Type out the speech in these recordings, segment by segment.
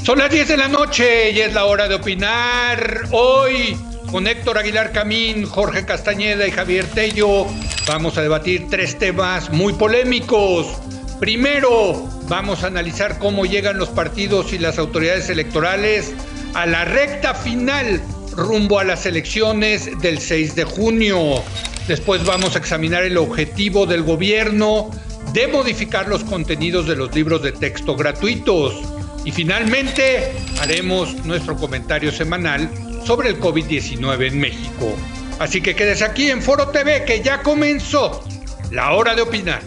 Son las 10 de la noche y es la hora de opinar. Hoy, con Héctor Aguilar Camín, Jorge Castañeda y Javier Tello, vamos a debatir tres temas muy polémicos. Primero, vamos a analizar cómo llegan los partidos y las autoridades electorales a la recta final rumbo a las elecciones del 6 de junio. Después vamos a examinar el objetivo del gobierno de modificar los contenidos de los libros de texto gratuitos. Y finalmente haremos nuestro comentario semanal sobre el COVID-19 en México. Así que quédese aquí en Foro TV, que ya comenzó la hora de opinar.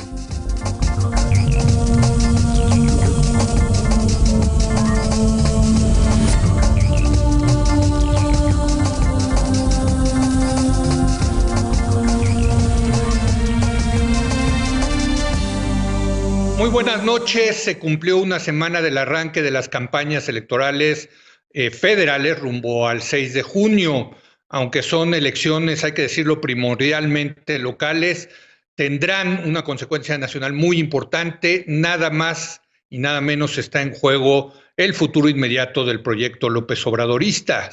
Muy buenas noches. Se cumplió una semana del arranque de las campañas electorales federales rumbo al 6 de junio. Aunque son elecciones, hay que decirlo, primordialmente locales, tendrán una consecuencia nacional muy importante. Nada más y nada menos está en juego el futuro inmediato del proyecto López Obradorista.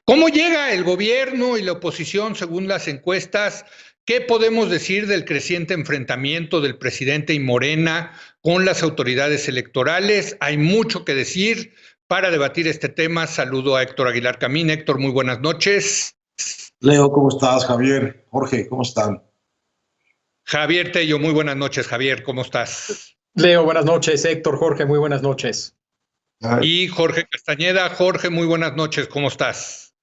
¿Cómo llega el gobierno y la oposición según las encuestas? ¿Qué podemos decir del creciente enfrentamiento del presidente y Morena con las autoridades electorales? Hay mucho que decir. Para debatir este tema, saludo a Héctor Aguilar Camín. Héctor, muy buenas noches. Leo, ¿cómo estás? Javier, Jorge, ¿cómo están? Javier Tello, muy buenas noches. Javier, ¿cómo estás? Leo, buenas noches. Héctor, Jorge, muy buenas noches. Y Jorge Castañeda. Jorge, muy buenas noches. ¿Cómo estás?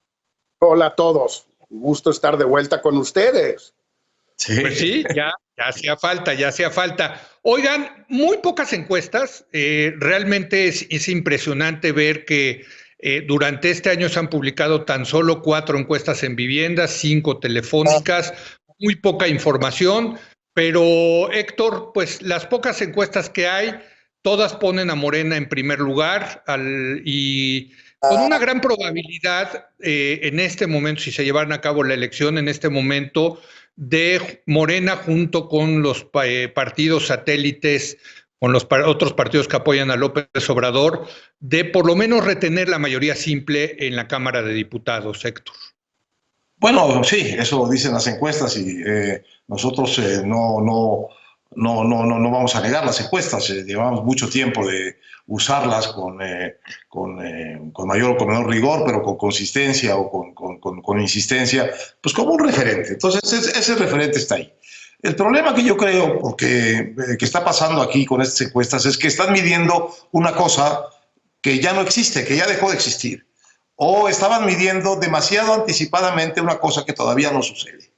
Hola a todos. Un gusto estar de vuelta con ustedes. Sí. Pues sí, ya hacía falta. Oigan, muy pocas encuestas. Realmente es impresionante ver que durante este año se han publicado tan solo 4 encuestas en viviendas, 5 telefónicas, muy poca información. Pero Héctor, pues las pocas encuestas que hay, todas ponen a Morena en primer lugar y con una gran probabilidad en este momento, si se llevaran a cabo la elección en este momento, de Morena junto con los partidos satélites, con los otros partidos que apoyan a López Obrador, de por lo menos retener la mayoría simple en la Cámara de Diputados, Héctor. Bueno, sí, eso dicen las encuestas y nosotros no vamos a negar las encuestas. Llevamos mucho tiempo de usarlas con mayor o con menor rigor, pero con consistencia o con insistencia, pues como un referente. Entonces, ese referente está ahí. El problema que yo creo que está pasando aquí con estas encuestas es que están midiendo una cosa que ya no existe, que ya dejó de existir. O estaban midiendo demasiado anticipadamente una cosa que todavía no sucede.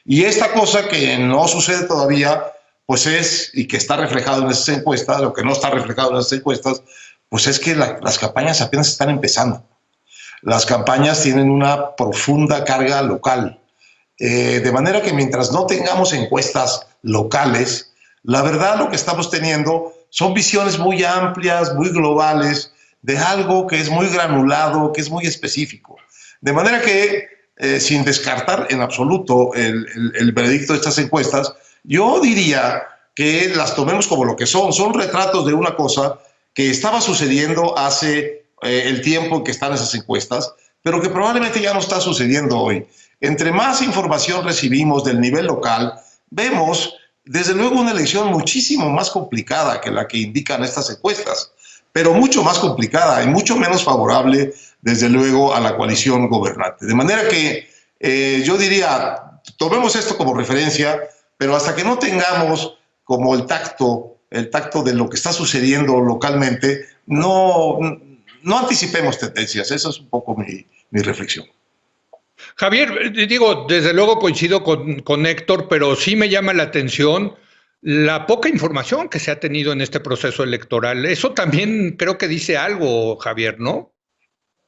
Y esta cosa que no sucede todavía, pues es, y que está reflejado en esas encuestas, lo que no está reflejado en esas encuestas, pues es que las campañas apenas están empezando. Las campañas tienen una profunda carga local. De manera que mientras no tengamos encuestas locales, la verdad lo que estamos teniendo son visiones muy amplias, muy globales, de algo que es muy granulado, que es muy específico. De manera que, sin descartar en absoluto el veredicto de estas encuestas, yo diría que las tomemos como lo que son. Son retratos de una cosa que estaba sucediendo hace el tiempo en que están esas encuestas, pero que probablemente ya no está sucediendo hoy. Entre más información recibimos del nivel local, vemos desde luego una elección muchísimo más complicada que la que indican estas encuestas, pero mucho más complicada y mucho menos favorable, desde luego, a la coalición gobernante. De manera que yo diría, tomemos esto como referencia, pero hasta que no tengamos como el tacto de lo que está sucediendo localmente, no anticipemos tendencias. Esa es un poco mi reflexión. Javier, digo, desde luego coincido con Héctor, pero sí me llama la atención la poca información que se ha tenido en este proceso electoral. Eso también creo que dice algo, Javier, ¿no?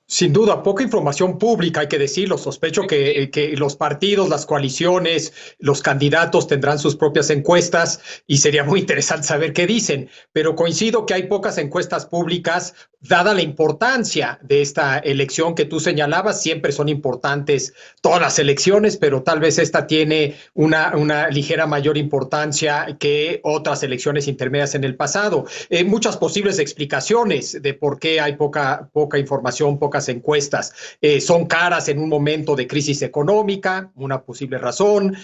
Sin duda, poca información pública, hay que decirlo. Sospecho que los partidos, las coaliciones, los candidatos tendrán sus propias encuestas y sería muy interesante saber qué dicen. Pero coincido que hay pocas encuestas públicas dada la importancia de esta elección que tú señalabas. Siempre son importantes todas las elecciones, pero tal vez esta tiene una ligera mayor importancia que otras elecciones intermedias en el pasado. Muchas posibles explicaciones de por qué hay poca información, pocas encuestas. Son caras en un momento de crisis económica, una posible razón.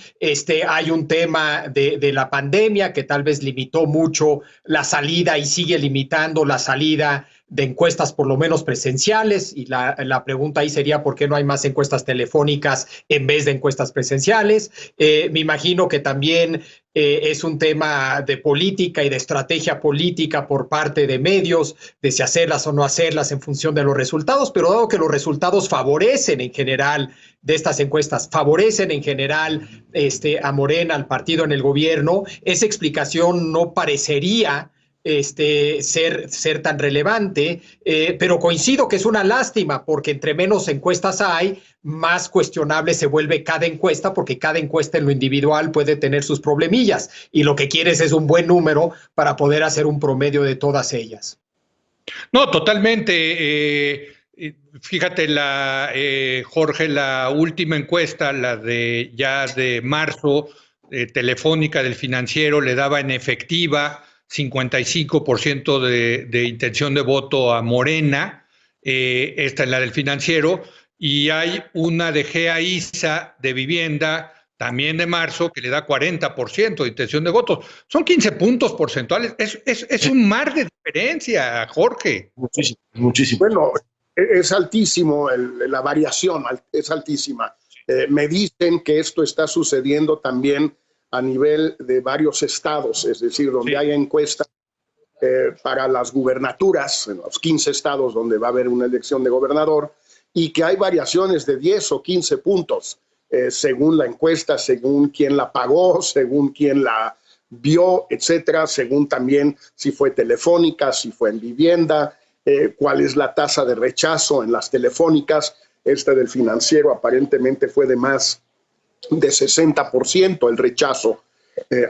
Hay un tema de la pandemia que tal vez limitó mucho la salida y sigue limitando la salida de encuestas, por lo menos presenciales, y la pregunta ahí sería ¿por qué no hay más encuestas telefónicas en vez de encuestas presenciales? Me imagino que también es un tema de política y de estrategia política por parte de medios, de si hacerlas o no hacerlas en función de los resultados, pero dado que los resultados favorecen en general de estas encuestas, favorecen en general a Morena, al partido en el gobierno, esa explicación no parecería ser tan relevante, pero coincido que es una lástima porque entre menos encuestas hay, más cuestionable se vuelve cada encuesta, porque cada encuesta en lo individual puede tener sus problemillas y lo que quieres es un buen número para poder hacer un promedio de todas ellas. No, totalmente. Fíjate, Jorge, la última encuesta, la de marzo, telefónica del Financiero, le daba en efectiva 55% de intención de voto a Morena. Esta es la del Financiero, y hay una de GEA-ISA de vivienda, también de marzo, que le da 40% de intención de votos. Son 15 puntos porcentuales. Es un mar de diferencia, Jorge. Muchísimo, muchísimo. Bueno, es altísimo, la variación es altísima. Me dicen que esto está sucediendo también a nivel de varios estados, es decir, donde hay encuestas para las gubernaturas, en los 15 estados donde va a haber una elección de gobernador, y que hay variaciones de 10 o 15 puntos, según la encuesta, según quién la pagó, según quién la vio, etcétera, según también si fue telefónica, si fue en vivienda, cuál es la tasa de rechazo en las telefónicas. Del Financiero aparentemente fue de más de 60% el rechazo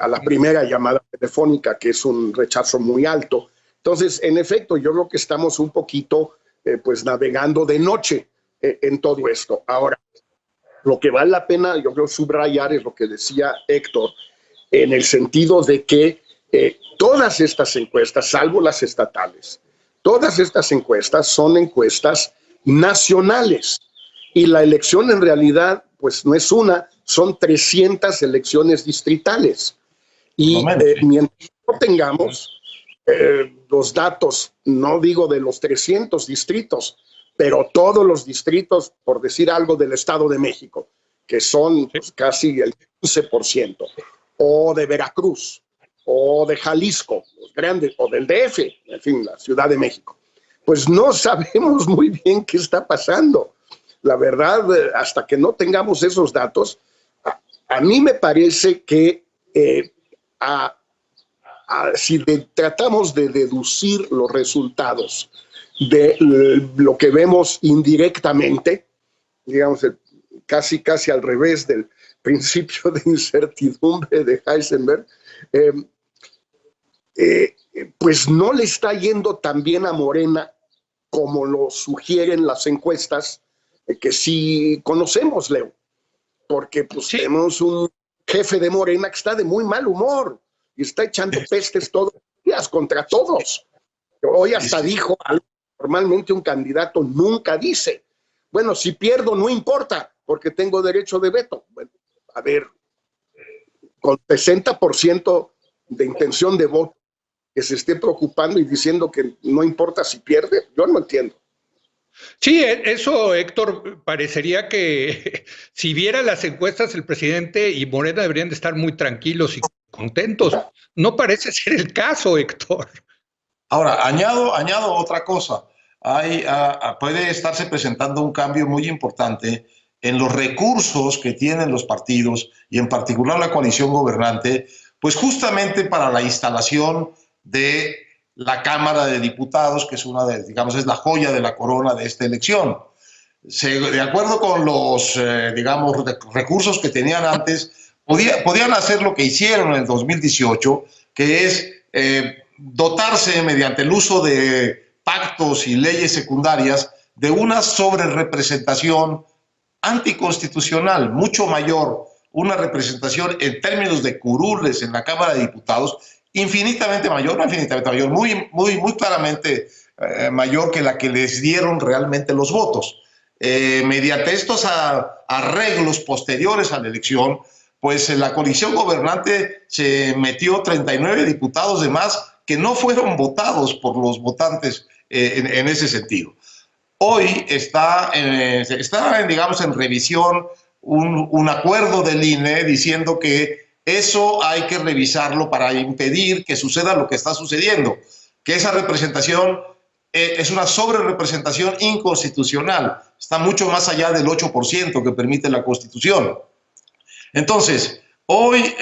a la primera llamada telefónica, que es un rechazo muy alto. Entonces, en efecto, yo creo que estamos un poquito pues navegando de noche en todo esto. Ahora, lo que vale la pena, yo creo, subrayar es lo que decía Héctor, en el sentido de que todas estas encuestas, salvo las estatales, todas estas encuestas son encuestas nacionales, y la elección en realidad pues no es una, son 300 elecciones distritales. Y mientras no tengamos los datos, no digo de los 300 distritos, pero todos los distritos, por decir algo, del Estado de México, que son pues, casi el 15%, o de Veracruz, o de Jalisco, los grandes, o del DF, en fin, la Ciudad de México, pues no sabemos muy bien qué está pasando. La verdad, hasta que no tengamos esos datos, a mí me parece que si tratamos de deducir los resultados de lo que vemos indirectamente, digamos, casi al revés del principio de incertidumbre de Heisenberg, pues no le está yendo tan bien a Morena como lo sugieren las encuestas que sí conocemos, Leo, porque pues tenemos un jefe de Morena que está de muy mal humor y está echando pestes todos los días contra todos. Hoy hasta dijo algo que normalmente un candidato nunca dice. Bueno, si pierdo no importa, porque tengo derecho de veto. Bueno, a ver, con 60% de intención de voto, que se esté preocupando y diciendo que no importa si pierde, yo no entiendo. Sí, eso, Héctor, parecería que si viera las encuestas, el presidente y Morena deberían de estar muy tranquilos y contentos. No parece ser el caso, Héctor. Ahora, añado otra cosa. Puede estarse presentando un cambio muy importante en los recursos que tienen los partidos y en particular la coalición gobernante, pues justamente para la instalación de la Cámara de Diputados, que es es la joya de la corona de esta elección. De acuerdo con los, recursos que tenían antes, podían hacer lo que hicieron en el 2018, que es dotarse mediante el uso de pactos y leyes secundarias de una sobrerepresentación anticonstitucional mucho mayor, una representación en términos de curules en la Cámara de Diputados infinitamente mayor, no infinitamente mayor, muy claramente mayor que la que les dieron realmente los votos. Mediante estos arreglos posteriores a la elección, pues la coalición gobernante se metió 39 diputados de más que no fueron votados por los votantes en ese sentido. Hoy está digamos, en revisión un acuerdo del INE diciendo que eso hay que revisarlo para impedir que suceda lo que está sucediendo, que esa representación es una sobrerepresentación inconstitucional, está mucho más allá del 8% que permite la Constitución. Entonces, hoy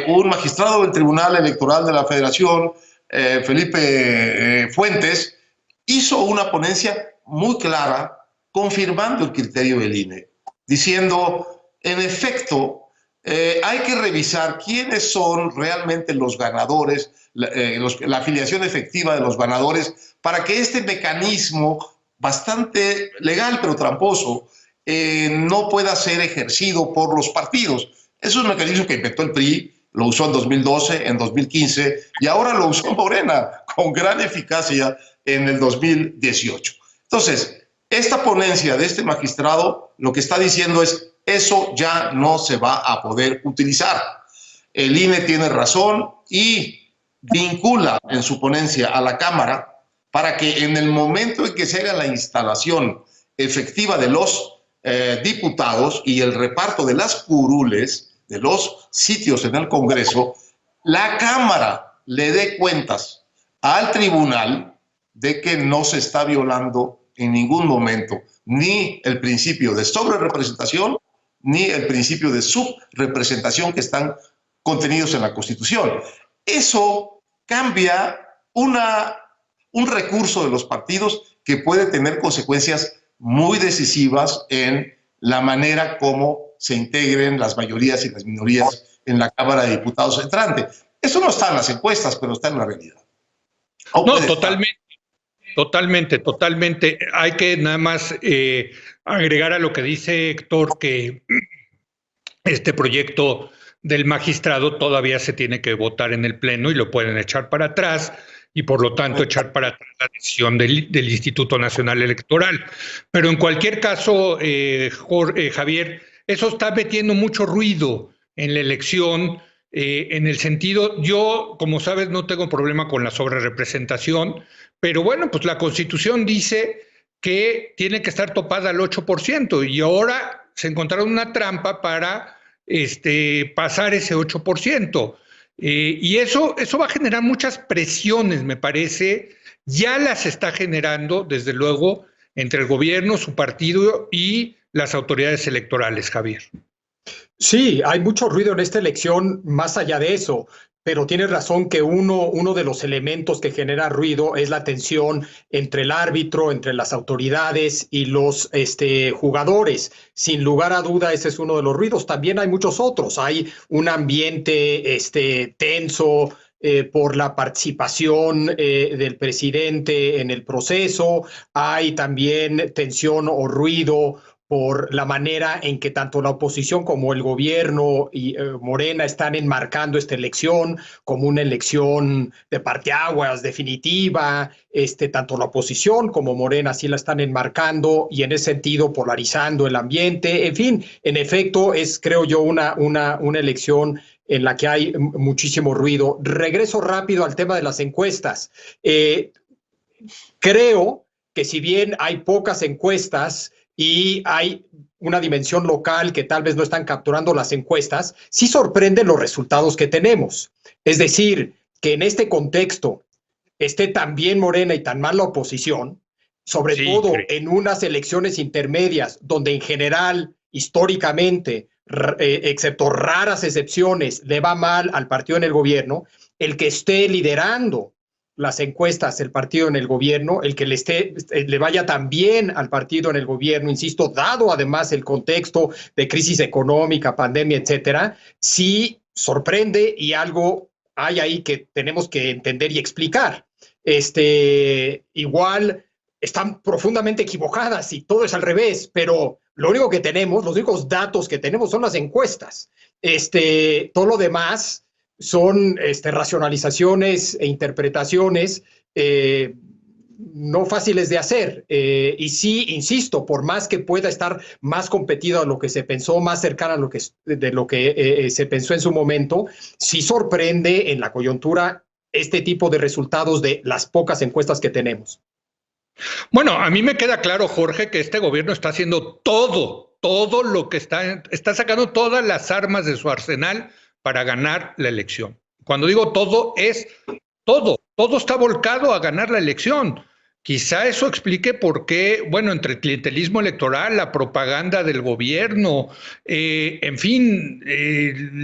un magistrado del Tribunal Electoral de la Federación, Felipe Fuentes, hizo una ponencia muy clara confirmando el criterio del INE, diciendo, en efecto, hay que revisar quiénes son realmente los ganadores, la afiliación efectiva de los ganadores, para que este mecanismo bastante legal pero tramposo no pueda ser ejercido por los partidos. Es un mecanismo que inventó el PRI, lo usó en 2012, en 2015 y ahora lo usó Morena con gran eficacia en el 2018. Entonces, esta ponencia de este magistrado lo que está diciendo es eso ya no se va a poder utilizar. El INE tiene razón y vincula en su ponencia a la Cámara para que en el momento en que se haga la instalación efectiva de los diputados y el reparto de las curules de los sitios en el Congreso, la Cámara le dé cuentas al tribunal de que no se está violando en ningún momento ni el principio de sobrerepresentación ni el principio de subrepresentación que están contenidos en la Constitución. Eso cambia un recurso de los partidos que puede tener consecuencias muy decisivas en la manera como se integren las mayorías y las minorías en la Cámara de Diputados entrante. Eso no está en las encuestas, pero está en la realidad. No, totalmente. Hay que nada más agregar a lo que dice Héctor que este proyecto del magistrado todavía se tiene que votar en el Pleno y lo pueden echar para atrás y por lo tanto echar para atrás la decisión del Instituto Nacional Electoral. Pero en cualquier caso, Javier, eso está metiendo mucho ruido en la elección, en el sentido, yo, como sabes, no tengo problema con la sobrerepresentación, pero bueno, pues la Constitución dice que tiene que estar topada al 8% y ahora se encontraron una trampa para pasar ese 8%. Y eso va a generar muchas presiones, me parece, ya las está generando, desde luego, entre el gobierno, su partido y las autoridades electorales, Javier. Sí, hay mucho ruido en esta elección más allá de eso, pero tienes razón que uno de los elementos que genera ruido es la tensión entre el árbitro, entre las autoridades y los jugadores. Sin lugar a duda, ese es uno de los ruidos. También hay muchos otros. Hay un ambiente tenso por la participación del presidente en el proceso. Hay también tensión o ruido por la manera en que tanto la oposición como el gobierno y Morena están enmarcando esta elección como una elección de parteaguas definitiva, tanto la oposición como Morena sí la están enmarcando y en ese sentido polarizando el ambiente. En fin, en efecto, es, creo yo, una elección en la que hay muchísimo ruido. Regreso rápido al tema de las encuestas. Creo que si bien hay pocas encuestas, y hay una dimensión local que tal vez no están capturando las encuestas, sí sorprenden los resultados que tenemos. Es decir, que en este contexto esté tan bien Morena y tan mal la oposición, sobre todo en unas elecciones intermedias, donde en general, históricamente, excepto raras excepciones, le va mal al partido en el gobierno, el que esté liderando las encuestas, el partido en el gobierno, el que le vaya tan bien al partido en el gobierno, insisto, dado además el contexto de crisis económica, pandemia, etcétera, sí sorprende y algo hay ahí que tenemos que entender y explicar. igual están profundamente equivocadas y todo es al revés, pero lo único que tenemos, los únicos datos que tenemos son las encuestas. Todo lo demás son racionalizaciones e interpretaciones no fáciles de hacer. Y sí, insisto, por más que pueda estar más competido a lo que se pensó, más cercana a lo que, de lo que se pensó en su momento, sí sorprende en la coyuntura este tipo de resultados de las pocas encuestas que tenemos. Bueno, a mí me queda claro, Jorge, que este gobierno está haciendo todo lo que está sacando todas las armas de su arsenal para ganar la elección. Cuando digo todo, es todo está volcado a ganar la elección. Quizá eso explique por qué, bueno, entre el clientelismo electoral, la propaganda del gobierno, en fin,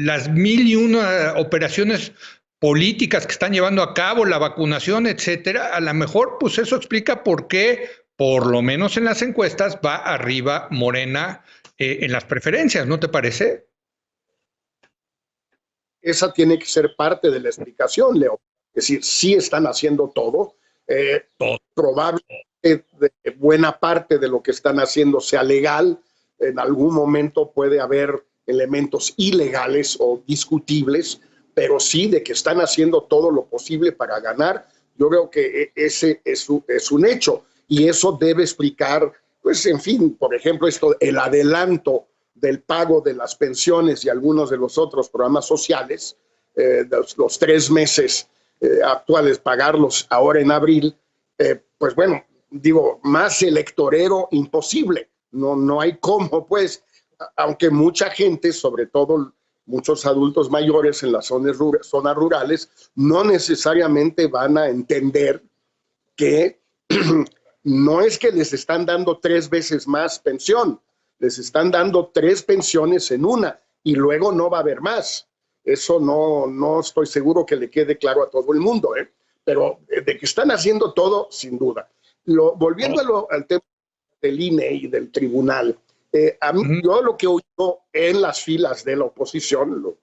las 1001 operaciones políticas que están llevando a cabo, la vacunación, etcétera, a lo mejor pues eso explica por qué, por lo menos en las encuestas, va arriba Morena en las preferencias, ¿no te parece? Esa tiene que ser parte de la explicación, Leo. Es decir, sí están haciendo todo. Probablemente buena parte de lo que están haciendo sea legal. En algún momento puede haber elementos ilegales o discutibles, pero sí de que están haciendo todo lo posible para ganar. Yo creo que ese es un hecho y eso debe explicar, pues, en fin, por ejemplo, el adelanto del pago de las pensiones y algunos de los otros programas sociales, los 3 meses actuales, pagarlos ahora en abril, pues bueno, digo, más electorero imposible. No hay cómo, pues, aunque mucha gente, sobre todo muchos adultos mayores en las zonas rurales, no necesariamente van a entender que no es que les están dando 3 veces más pensión, les están dando 3 pensiones en una y luego no va a haber más. Eso no estoy seguro que le quede claro a todo el mundo, pero de que están haciendo todo, sin duda. Volviendo al tema del INE y del tribunal, yo lo que he oído en las filas de la oposición,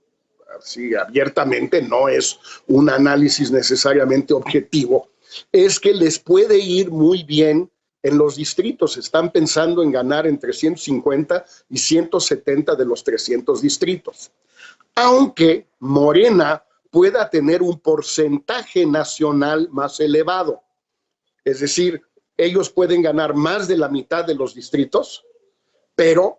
así abiertamente, no es un análisis necesariamente objetivo, es que les puede ir muy bien en los distritos. Están pensando en ganar entre 150 y 170 de los 300 distritos. Aunque Morena pueda tener un porcentaje nacional más elevado. Es decir, ellos pueden ganar más de la mitad de los distritos, pero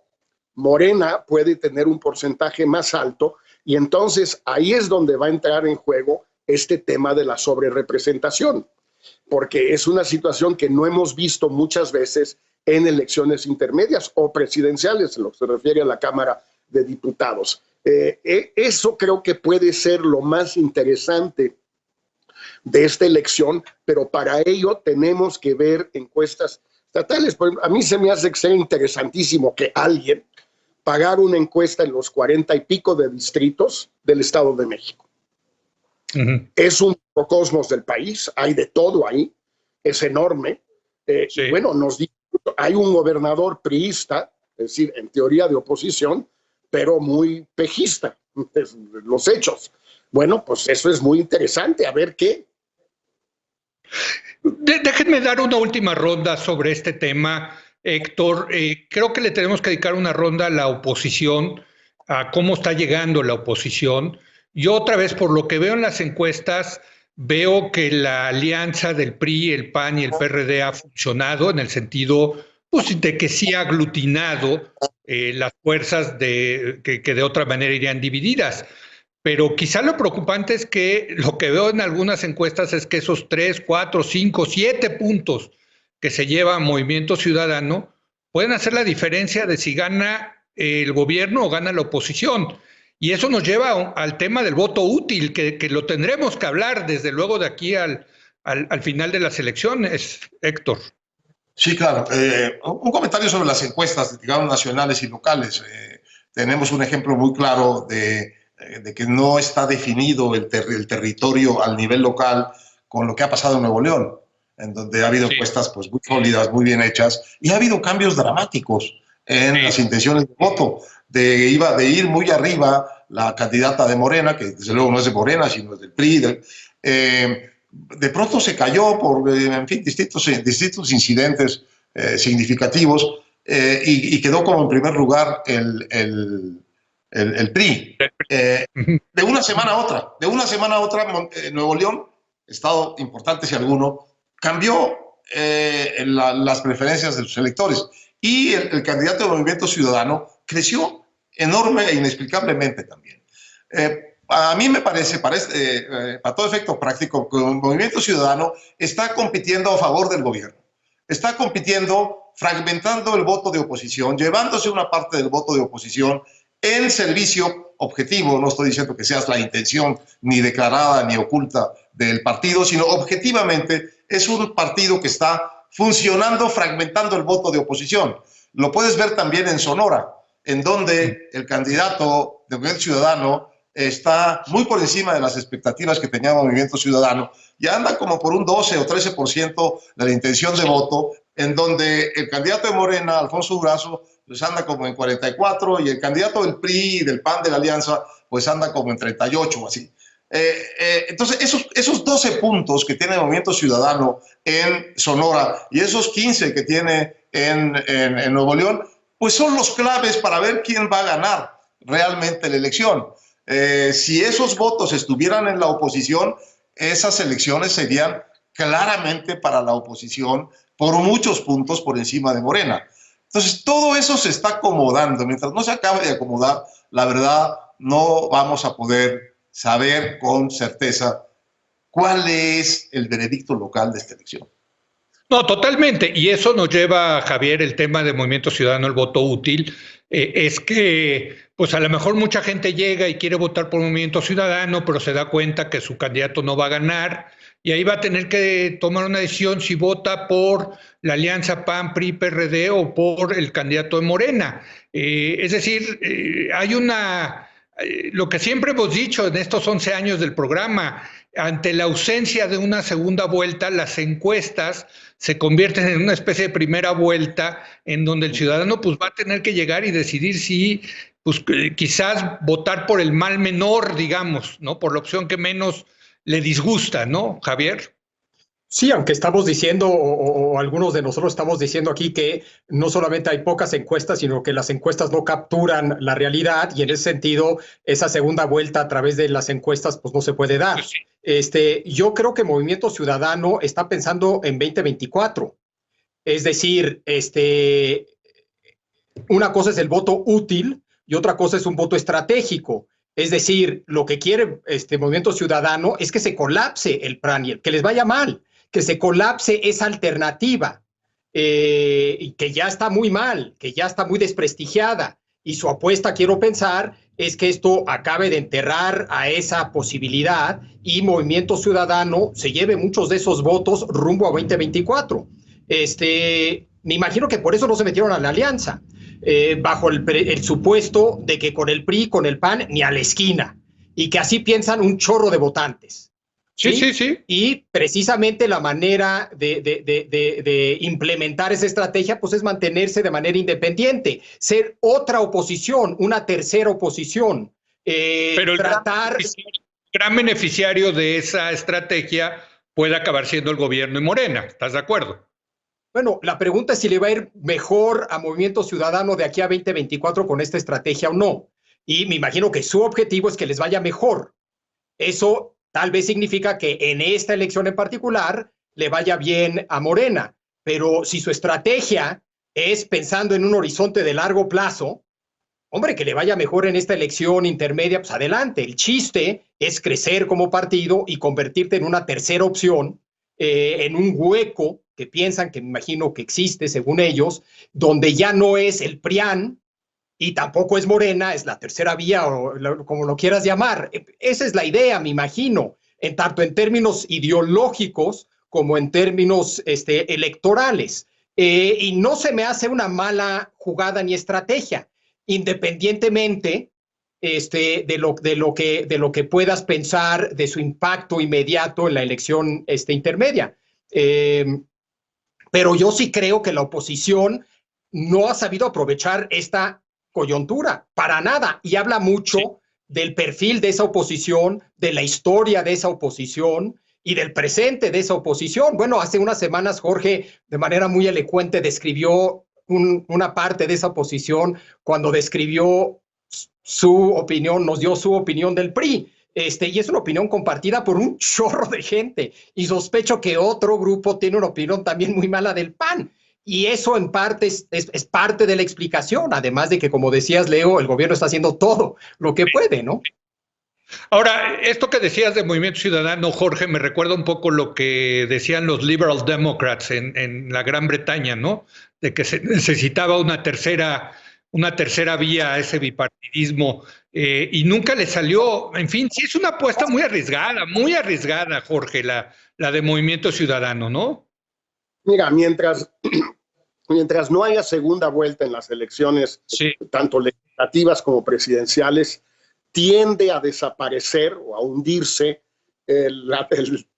Morena puede tener un porcentaje más alto y entonces ahí es donde va a entrar en juego este tema de la sobrerepresentación, porque es una situación que no hemos visto muchas veces en elecciones intermedias o presidenciales, en lo que se refiere a la Cámara de Diputados. Eso creo que puede ser lo más interesante de esta elección, pero para ello tenemos que ver encuestas estatales. A mí se me hace que sea interesantísimo que alguien pagara una encuesta en los 40 y pico de distritos del Estado de México. Es un microcosmos del país, hay de todo ahí, es enorme. Sí. Y bueno, hay un gobernador priista, es decir, en teoría de oposición, pero muy pejista, los hechos. Bueno, pues eso es muy interesante, a ver qué. Déjenme dar una última ronda sobre este tema, Héctor. Creo que le tenemos que dedicar una ronda a la oposición, a cómo está llegando la oposición. Yo otra vez, por lo que veo en las encuestas, veo que la alianza del PRI, el PAN y el PRD ha funcionado en el sentido pues, de que sí ha aglutinado las fuerzas que de otra manera irían divididas. Pero quizá lo preocupante es que lo que veo en algunas encuestas es que esos 3, 4, 5, 7 puntos que se lleva Movimiento Ciudadano pueden hacer la diferencia de si gana el gobierno o gana la oposición. Y eso nos lleva al tema del voto útil, que lo tendremos que hablar desde luego de aquí al final de las elecciones, Héctor. Sí, claro. Un comentario sobre las encuestas, digamos, nacionales y locales. Tenemos un ejemplo muy claro de que no está definido el territorio al nivel local con lo que ha pasado en Nuevo León, en donde ha habido encuestas pues, muy sólidas, muy bien hechas, y ha habido cambios dramáticos en las intenciones de voto. De ir muy arriba la candidata de Morena, que desde luego no es de Morena, sino es del PRI, de pronto se cayó por, en fin, distintos incidentes significativos y quedó como en primer lugar el PRI. De una semana a otra, Nuevo León, estado importante si alguno, cambió las preferencias de sus electores y el candidato del Movimiento Ciudadano creció enorme e inexplicablemente también. A mí me parece, para todo efecto práctico, que el Movimiento Ciudadano está compitiendo a favor del gobierno. Está compitiendo fragmentando el voto de oposición, llevándose una parte del voto de oposición en servicio objetivo. No estoy diciendo que sea la intención ni declarada ni oculta del partido, sino objetivamente es un partido que está funcionando fragmentando el voto de oposición. Lo puedes ver también en Sonora, en donde el candidato del Movimiento Ciudadano está muy por encima de las expectativas que tenía el Movimiento Ciudadano y anda como por un 12 o 13% de la intención de voto, en donde el candidato de Morena, Alfonso Durazo, pues anda como en 44 y el candidato del PRI y del PAN de la Alianza pues anda como en 38 o así. Entonces, esos 12 puntos que tiene el Movimiento Ciudadano en Sonora y esos 15 que tiene en Nuevo León, pues son los claves para ver quién va a ganar realmente la elección. Si esos votos estuvieran en la oposición, esas elecciones serían claramente para la oposición por muchos puntos por encima de Morena. Entonces, todo eso se está acomodando. Mientras no se acabe de acomodar, la verdad, no vamos a poder saber con certeza cuál es el veredicto local de esta elección. No, totalmente. Y eso nos lleva, Javier, el tema del Movimiento Ciudadano, el voto útil. Es que, pues a lo mejor mucha gente llega y quiere votar por Movimiento Ciudadano, pero se da cuenta que su candidato no va a ganar y ahí va a tener que tomar una decisión si vota por la alianza PAN, PRI, PRD o por el candidato de Morena. Es decir, hay lo que siempre hemos dicho en estos 11 años del programa, ante la ausencia de una segunda vuelta, las encuestas se convierten en una especie de primera vuelta en donde el ciudadano pues va a tener que llegar y decidir si pues quizás votar por el mal menor, digamos, ¿no? Por la opción que menos le disgusta, ¿no, Javier? Sí, aunque estamos diciendo, o algunos de nosotros estamos diciendo aquí que no solamente hay pocas encuestas, sino que las encuestas no capturan la realidad y en ese sentido esa segunda vuelta a través de las encuestas pues no se puede dar. Pues sí. Yo creo que Movimiento Ciudadano está pensando en 2024. Es decir, una cosa es el voto útil y otra cosa es un voto estratégico. Es decir, lo que quiere Movimiento Ciudadano es que se colapse el PRAN, que les vaya mal, que se colapse esa alternativa, que ya está muy mal, que ya está muy desprestigiada. Y su apuesta, quiero pensar, es que esto acabe de enterrar a esa posibilidad y Movimiento Ciudadano se lleve muchos de esos votos rumbo a 2024. Me imagino que por eso no se metieron a la alianza. Bajo el supuesto de que con el PRI, con el PAN, ni a la esquina, y que así piensan un chorro de votantes. Sí. Y precisamente la manera de implementar esa estrategia pues es mantenerse de manera independiente, ser otra oposición, una tercera oposición. Pero el gran beneficiario de esa estrategia puede acabar siendo el gobierno y Morena, ¿estás de acuerdo? Bueno, la pregunta es si le va a ir mejor a Movimiento Ciudadano de aquí a 2024 con esta estrategia o no. Y me imagino que su objetivo es que les vaya mejor. Eso tal vez significa que en esta elección en particular le vaya bien a Morena. Pero si su estrategia es pensando en un horizonte de largo plazo, hombre, que le vaya mejor en esta elección intermedia, pues adelante. El chiste es crecer como partido y convertirte en una tercera opción, en un hueco que piensan, que me imagino que existe según ellos, donde ya no es el PRIAN y tampoco es Morena, es la tercera vía o como lo quieras llamar. Esa es la idea, me imagino, tanto en términos ideológicos como en términos electorales. Y no se me hace una mala jugada ni estrategia, independientemente de lo que puedas pensar de su impacto inmediato en la elección intermedia. Pero yo sí creo que la oposición no ha sabido aprovechar esta coyuntura, para nada, y habla mucho del perfil de esa oposición, de la historia de esa oposición, y del presente de esa oposición. Bueno, hace unas semanas Jorge de manera muy elocuente describió una parte de esa oposición cuando describió su opinión, nos dio su opinión del PRI. Y es una opinión compartida por un chorro de gente. Y sospecho que otro grupo tiene una opinión también muy mala del PAN. Y eso en parte es parte de la explicación, además de que, como decías, Leo, el gobierno está haciendo todo lo que puede, ¿no? Ahora, esto que decías de Movimiento Ciudadano, Jorge, me recuerda un poco lo que decían los Liberal Democrats en la Gran Bretaña, ¿no? De que se necesitaba una tercera vía a ese bipartidismo y nunca le salió. En fin, sí es una apuesta muy arriesgada, Jorge, la de Movimiento Ciudadano, ¿no? Mira, mientras no haya segunda vuelta en las elecciones, sí, tanto legislativas como presidenciales, tiende a desaparecer o a hundirse el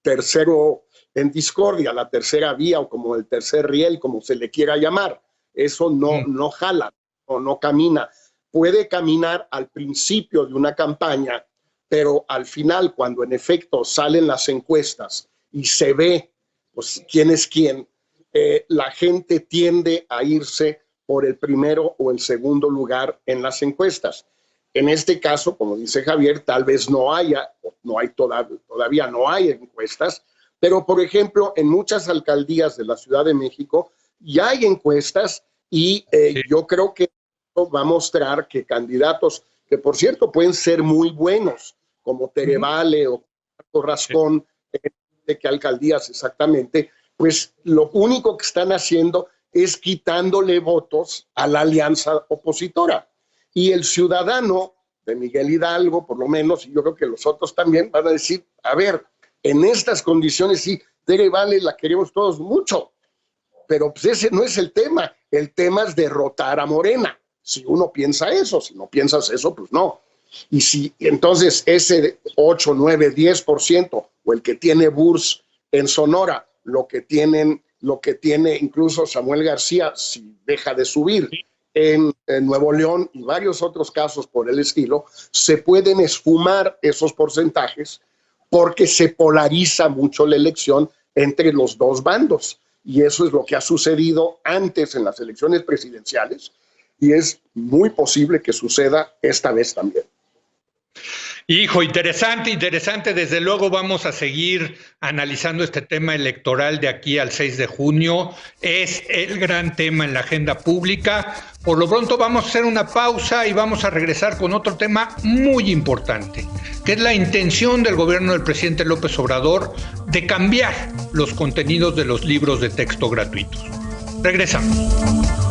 tercero en discordia, la tercera vía o como el tercer riel, como se le quiera llamar. Eso no jala o no camina. Puede caminar al principio de una campaña, pero al final, cuando en efecto salen las encuestas y se ve pues, quién es quién, la gente tiende a irse por el primero o el segundo lugar en las encuestas. En este caso, como dice Javier, tal vez todavía no hay encuestas, pero por ejemplo, en muchas alcaldías de la Ciudad de México ya hay encuestas y yo creo que esto va a mostrar que candidatos, que por cierto pueden ser muy buenos, como Tere Vale o Rascón, de qué alcaldías exactamente, pues lo único que están haciendo es quitándole votos a la alianza opositora. Y el ciudadano de Miguel Hidalgo, por lo menos, y yo creo que los otros también, van a decir, a ver, en estas condiciones sí, Tere Vale la queremos todos mucho, pero pues ese no es el tema es derrotar a Morena. Si uno piensa eso, si no piensas eso, pues no. Y si entonces ese 8, 9, 10% o el que tiene Burs en Sonora, lo que tiene incluso Samuel García, si deja de subir en Nuevo León y varios otros casos por el estilo, se pueden esfumar esos porcentajes porque se polariza mucho la elección entre los dos bandos. Y eso es lo que ha sucedido antes en las elecciones presidenciales y es muy posible que suceda esta vez también. Hijo, interesante. Desde luego vamos a seguir analizando este tema electoral de aquí al 6 de junio. Es el gran tema en la agenda pública. Por lo pronto vamos a hacer una pausa y vamos a regresar con otro tema muy importante, que es la intención del gobierno del presidente López Obrador de cambiar los contenidos de los libros de texto gratuitos. Regresamos.